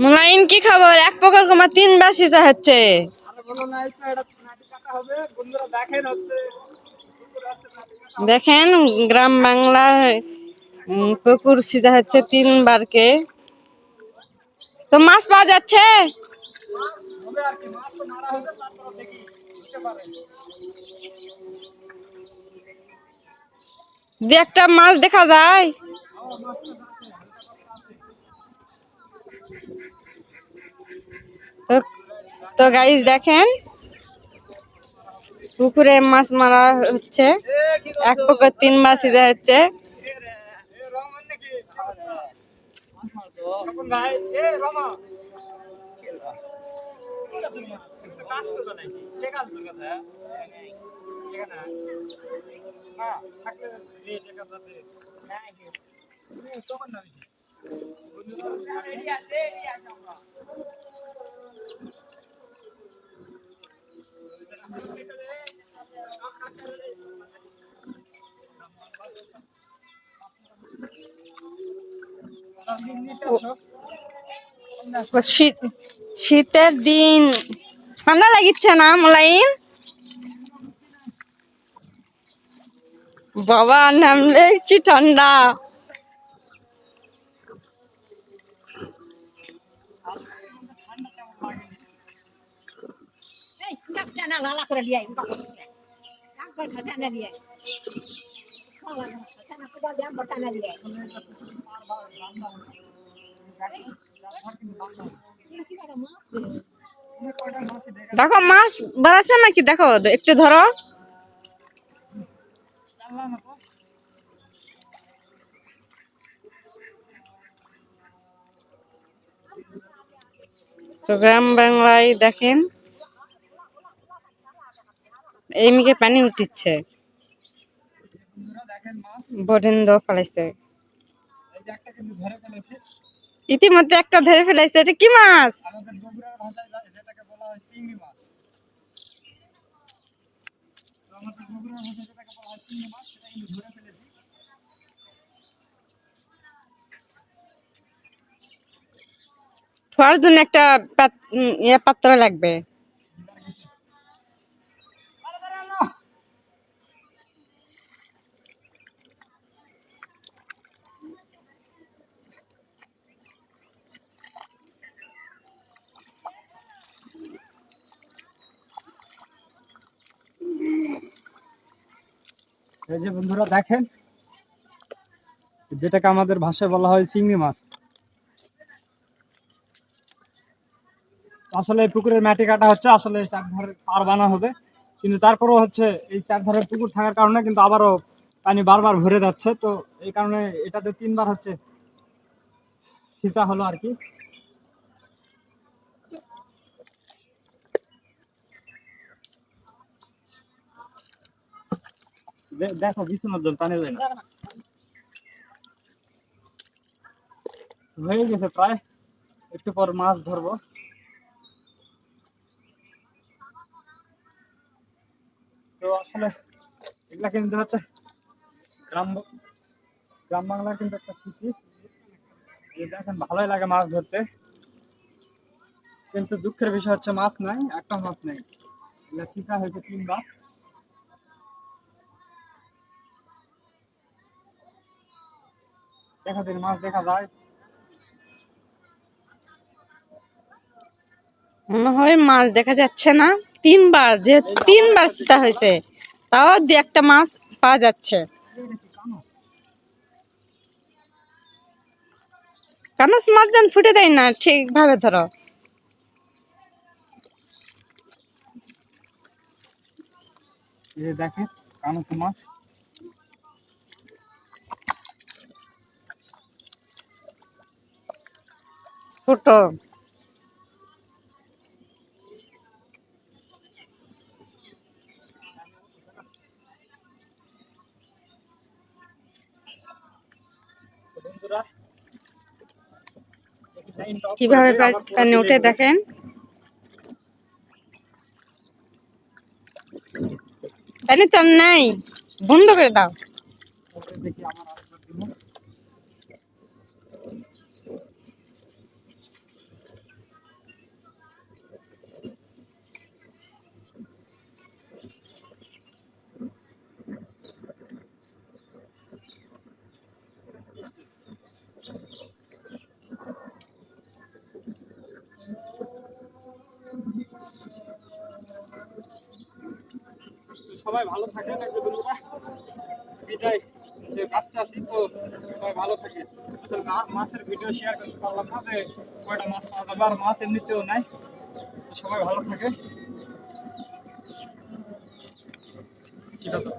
মুলায়ন কি খবর? এক পকর কমা 3 বার সিজা হচ্ছে। দেখেন গ্রাম বাংলা পুকুর সিজা হচ্ছে 3 বারকে। তো মাছ পাওয়া যাচ্ছে? দু একটা মাছ দেখা যায়। তো তো গাইস দেখেন পুকুরে মাছ মারা হচ্ছে, এক পুকুর 3 বার সিজা হচ্ছে। শীতের দিন ঠান্ডা লাগিচ্ছে না মুলায়ন? বাবা নামলে কি ঠান্ডা। দেখো মাছ বাড়াচ্ছে নাকি, দেখো একটু ধরো। তো গ্রাম বাংলায় দেখেন এই মিকে পানি উঠিচ্ছে, বরেন্দ্র ফেলাইছে, ইতিমধ্যে একটা ধরে ফেলাইছে। এটা কি মাছ? ধোয়ার জন্য একটা পাত্র লাগবে। এই যে বন্ধুরা দেখেন, যেটাকে আমাদের ভাষায় বলা হয় চিংড়ি মাছ। আসলে এই পুকুরের মাটি কাটা হচ্ছে, আসলে চারধারে পার বানা হবে, কিন্তু তারপরেও হচ্ছে এই চারধারে পুকুর থাকার কারণে কিন্তু আবারও পানি বারবার ভরে যাচ্ছে। তো এই কারণে এটাতে 3 বার হচ্ছে সিঁচা হলো আর কি। দেখো বিছানার জল পানি যায় না, হয়ে গেছে প্রায়, একটু পর মাছ ধরবো। তো আসলে এগুলা কিন্তু হচ্ছে গ্রাম গ্রাম বাংলার কিন্তু একটা স্মৃতি। দেখেন ভালোই লাগে মাছ ধরতে, কিন্তু দুঃখের বিষয় হচ্ছে মাছ নাই, একটা মাছ নেই। সিঁচা হয়েছে 3 বার। দেখা যায় মাছ দেখা যায়। মনে হয় মাছ দেখা যাচ্ছে না। 3 বার, যেহেতু 3 বার সিজা হয়েছে, তাও দু একটা মাছ পাওয়া যাচ্ছে। কানস মাছ যেন ফুটে দেয় না ঠিক ভাবে ধরো। এই যে দেখেন কানস মাছ, ছোট বন্ধুরা কিভাবে পানি উঠে দেখেন। পানি চল নাই, বন্ধ করে দাও। দেখি আমার আরেকবার দিব। সবাই ভালো থাকেন একটা বন্ধুরা, বিদায়, যে ব্যস্ত আছি তো, সবাই ভালো থাকে। আসলে মাছের ভিডিও শেয়ার করতে পারলাম না যে কয়টা মাছ পাওয়া যাবে, আর মাছ এমনিতেও নাই। তো সবাই ভালো থাকে। ঠিক আছে।